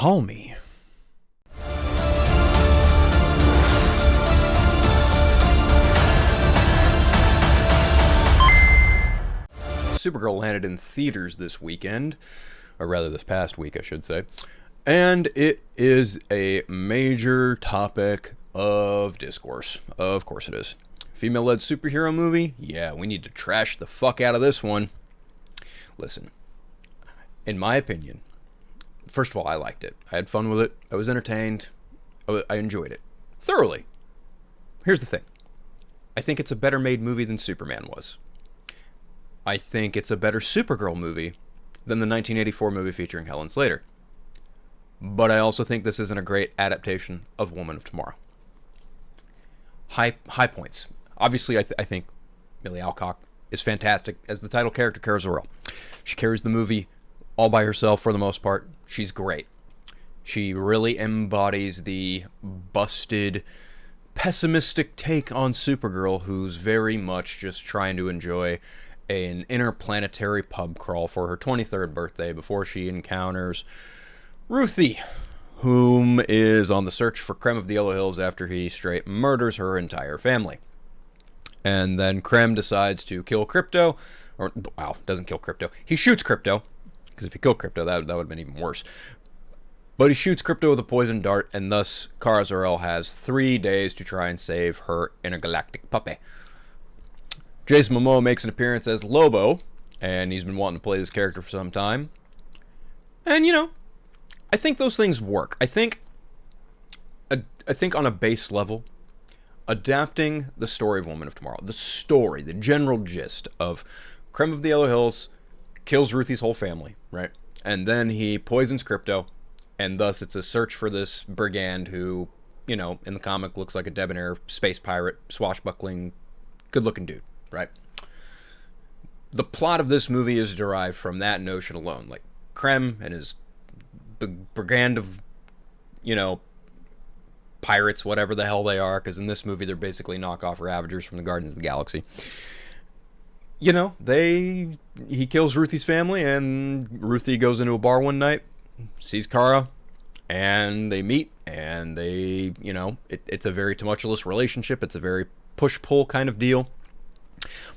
call me. Supergirl landed in theaters this weekend, or rather this past week, I should say, and it is a major topic of discourse. Of course it is. Female-led superhero movie? Yeah, we need to trash the fuck out of this one. Listen, in my opinion, first of all, I liked it. I had fun with it. I was entertained. I enjoyed it thoroughly. Here's the thing. I think it's a better made movie than Superman was. I think it's a better Supergirl movie than the 1984 movie featuring Helen Slater. But I also think this isn't a great adaptation of Woman of Tomorrow. High points. Obviously, I think Millie Alcock is fantastic as the title character, Kara Zor-El. She carries the movie all by herself for the most part. She's great. She really embodies the busted, pessimistic take on Supergirl, who's very much just trying to enjoy an interplanetary pub crawl for her 23rd birthday before she encounters Ruthie, whom is on the search for Krem of the Yellow Hills after he straight murders her entire family. And then Krem decides to kill Crypto, or, wow, doesn't kill Crypto. He shoots Crypto, because if he killed Crypto, that would have been even worse. But he shoots Crypto with a poison dart, and thus Kara Zor-El has 3 days to try and save her intergalactic puppy. Jason Momoa makes an appearance as Lobo, and he's been wanting to play this character for some time. And, you know, I think those things work. I think on a base level, adapting the story of Woman of Tomorrow, the story, the general gist of Krem of the Yellow Hills kills Ruthie's whole family, right? And then he poisons Crypto, and thus it's a search for this brigand who, you know, in the comic looks like a debonair space pirate, swashbuckling, good-looking dude, right? The plot of this movie is derived from that notion alone. Like, Krem and his brigand of, you know, pirates, whatever the hell they are, because in this movie they're basically knockoff Ravagers from the Guardians of the Galaxy. You know, he kills Ruthie's family, and Ruthie goes into a bar one night, sees Kara, and they meet, and they, you know, it's a very tumultuous relationship. It's a very push-pull kind of deal.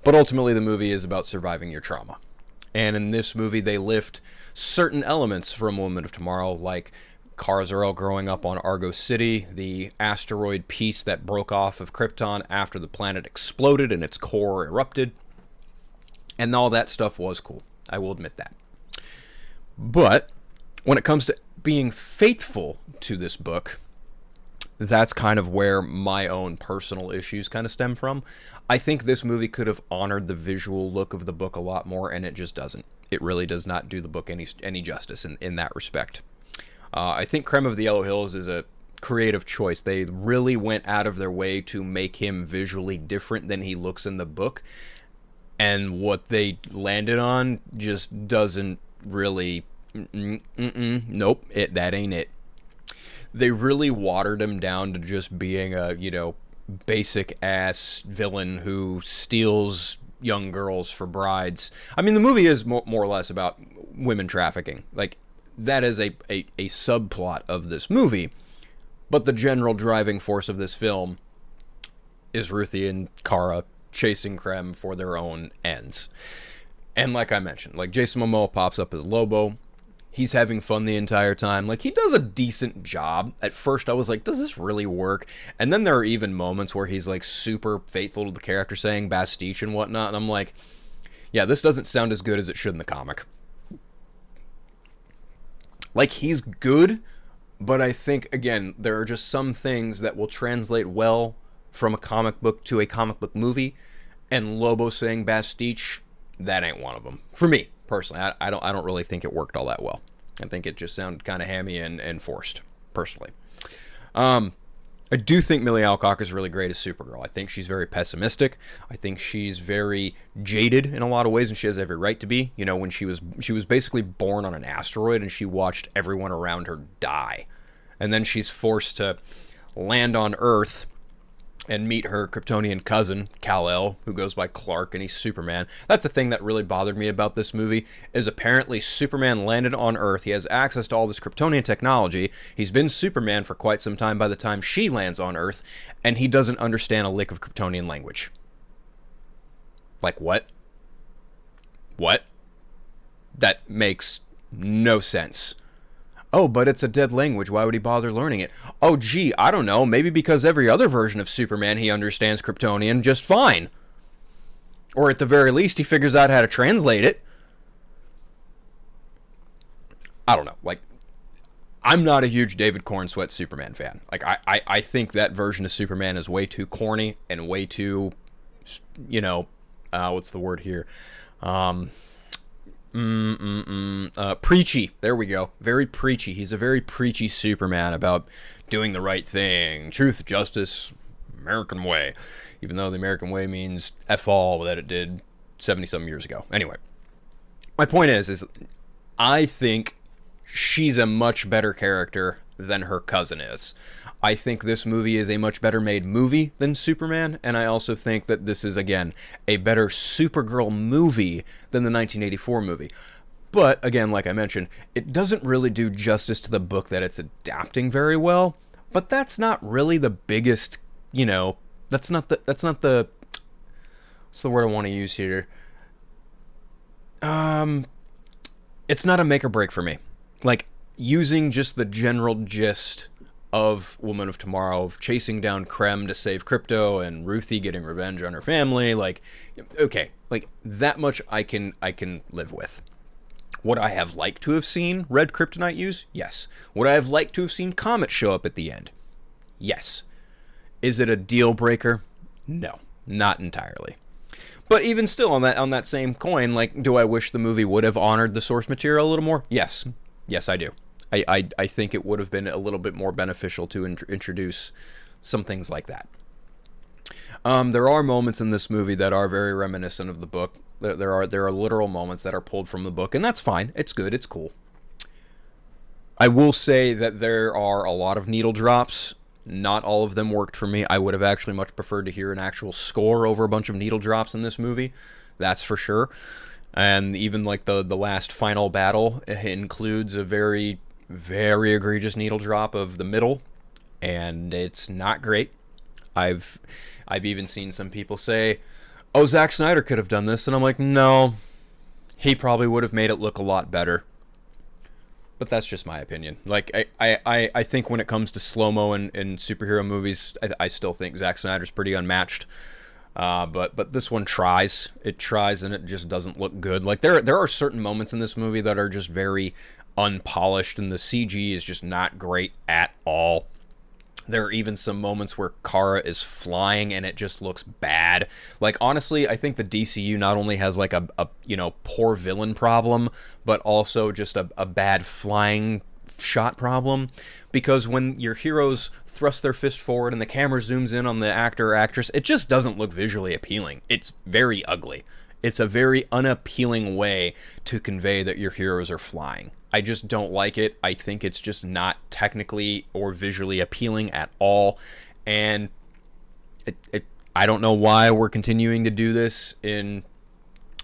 But ultimately, the movie is about surviving your trauma. And in this movie, they lift certain elements from Woman of Tomorrow, like Kara Zor-El growing up on Argo City, the asteroid piece that broke off of Krypton after the planet exploded and its core erupted. And all that stuff was cool. I will admit that. But when it comes to being faithful to this book, that's kind of where my own personal issues kind of stem from. I think this movie could have honored the visual look of the book a lot more, and it just doesn't. It really does not do the book any justice in that respect. I think Krem of the Yellow Hills is a creative choice. They really went out of their way to make him visually different than he looks in the book, and what they landed on just doesn't really... Nope, that ain't it. They really watered him down to just being a, you know, basic-ass villain who steals young girls for brides. I mean, the movie is more or less about women trafficking. Like, that is a subplot of this movie. But the general driving force of this film is Ruthie and Kara chasing Krem for their own ends. And like I mentioned, like, Jason Momoa pops up as Lobo. He's having fun the entire time. Like, he does a decent job. At first, I was like, does this really work? And then there are even moments where he's, like, super faithful to the character, saying Bastiche and whatnot. And I'm like, yeah, this doesn't sound as good as it should in the comic. Like, he's good, but I think, again, there are just some things that will translate well from a comic book to a comic book movie. And Lobo saying Bastiche, that ain't one of them. For me. Personally, I don't really think it worked all that well. I think it just sounded kind of hammy and forced, personally. I do think Millie Alcock is really great as Supergirl. I think she's very pessimistic. I think she's very jaded in a lot of ways, and she has every right to be. You know, when she was basically born on an asteroid, and she watched everyone around her die. And then she's forced to land on Earth and meet her Kryptonian cousin, Kal-El, who goes by Clark, and he's Superman. That's the thing that really bothered me about this movie, is apparently Superman landed on Earth. He has access to all this Kryptonian technology. He's been Superman for quite some time by the time she lands on Earth, and he doesn't understand a lick of Kryptonian language. Like, what? What? That makes no sense. Oh, but it's a dead language. Why would he bother learning it? Oh, gee, I don't know. Maybe because every other version of Superman he understands Kryptonian just fine. Or at the very least, he figures out how to translate it. I don't know. Like, I'm not a huge David Cornsweet Superman fan. Like, I think that version of Superman is way too corny and way too, what's the word here? Preachy. There we go. Very preachy. He's a very preachy Superman about doing the right thing. Truth, justice, American way. Even though the American way means F all that it did 70-some years ago. Anyway, my point is I think she's a much better character than her cousin is. I think this movie is a much better made movie than Superman, and I also think that this is, again, a better Supergirl movie than the 1984 movie. But, again, like I mentioned, it doesn't really do justice to the book that it's adapting very well, but that's not really the biggest, that's not the, what's the word I want to use here? It's not a make or break for me. Like, using just the general gist of Woman of Tomorrow, of chasing down Krem to save Krypto and Ruthie getting revenge on her family, like, okay, like, that much I can live with. Would I have liked to have seen red kryptonite used? Yes. Would I have liked to have seen Comet show up at the end? Yes. Is it a deal breaker? No, not entirely. But even still, on that same coin, like, do I wish the movie would have honored the source material a little more? Yes. Yes, I do. I think it would have been a little bit more beneficial to introduce some things like that. There are moments in this movie that are very reminiscent of the book. There are literal moments that are pulled from the book, and that's fine. It's good. It's cool. I will say that there are a lot of needle drops. Not all of them worked for me. I would have actually much preferred to hear an actual score over a bunch of needle drops in this movie. That's for sure. And even like the last final battle includes a very, very egregious needle drop of the middle, and it's not great. I've even seen some people say, "Oh, Zack Snyder could have done this," and I'm like, no, he probably would have made it look a lot better. But that's just my opinion. Like, I think when it comes to slow-mo in superhero movies, I still think Zack Snyder's pretty unmatched. But this one tries. It tries, and it just doesn't look good. Like, there are certain moments in this movie that are just very unpolished, and the CG is just not great at all. There are even some moments where Kara is flying and it just looks bad. Like, honestly, I think the DCU not only has like a poor villain problem, but also just a bad flying shot problem. Because when your heroes thrust their fist forward and the camera zooms in on the actor or actress, it just doesn't look visually appealing. It's very ugly. It's a very unappealing way to convey that your heroes are flying. I just don't like it. I think it's just not technically or visually appealing at all. And I don't know why we're continuing to do this in,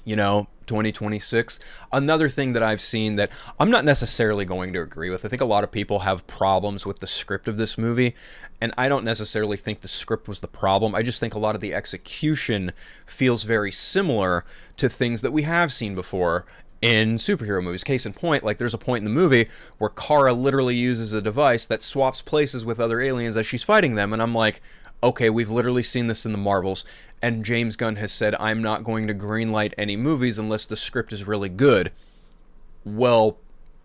2026. Another thing that I've seen that I'm not necessarily going to agree with. I think a lot of people have problems with the script of this movie, and I don't necessarily think the script was the problem. I just think a lot of the execution feels very similar to things that we have seen before in superhero movies. Case in point, like, there's a point in the movie where Kara literally uses a device that swaps places with other aliens as she's fighting them, and I'm like, okay, we've literally seen this in the Marvels, and James Gunn has said, I'm not going to greenlight any movies unless the script is really good. Well,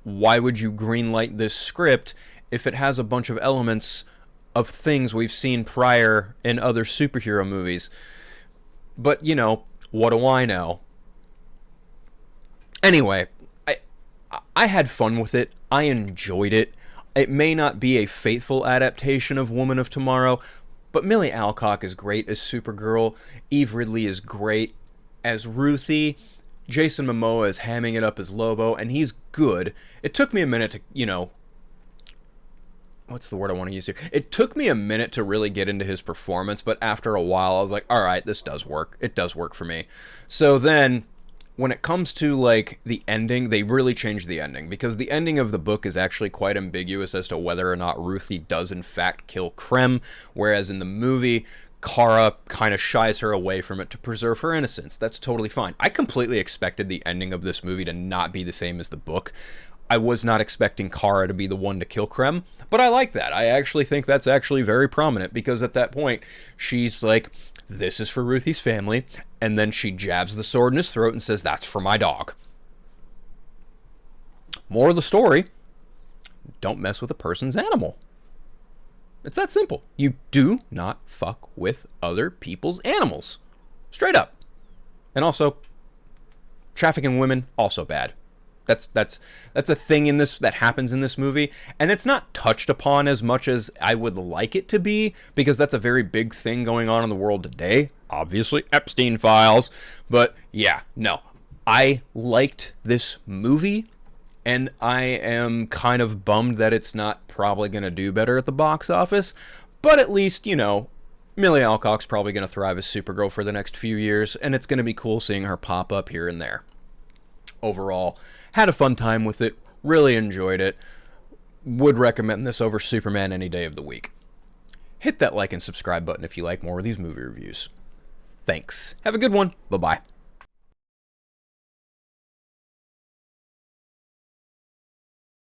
why would you greenlight this script if it has a bunch of elements of things we've seen prior in other superhero movies? But, what do I know? Anyway, I had fun with it. I enjoyed it. It may not be a faithful adaptation of Woman of Tomorrow, but Millie Alcock is great as Supergirl. Eve Ridley is great as Ruthie. Jason Momoa is hamming it up as Lobo, and he's good. It took me a minute to, what's the word I want to use here? It took me a minute to really get into his performance, but after a while I was like, all right, this does work. It does work for me. So then when it comes to like the ending, they really changed the ending, because the ending of the book is actually quite ambiguous as to whether or not Ruthie does in fact kill Krem, whereas in the movie, Kara kind of shies her away from it to preserve her innocence. That's totally fine. I completely expected the ending of this movie to not be the same as the book. I was not expecting Kara to be the one to kill Krem, but I like that. I actually think that's actually very prominent, because at that point, she's like, this is for Ruthie's family, and then she jabs the sword in his throat and says, that's for my dog. More of the story, don't mess with a person's animal. It's that simple. You do not fuck with other people's animals. Straight up. And also, trafficking women, also bad. That's a thing in this that happens in this movie, and it's not touched upon as much as I would like it to be, because that's a very big thing going on in the world today. Obviously, Epstein files. But yeah, no. I liked this movie, and I am kind of bummed that it's not probably going to do better at the box office. But at least, you know, Millie Alcock's probably going to thrive as Supergirl for the next few years, and it's going to be cool seeing her pop up here and there. Overall, had a fun time with it. Really enjoyed it. Would recommend this over Superman any day of the week. Hit that like and subscribe button if you like more of these movie reviews. Thanks. Have a good one. Bye-bye.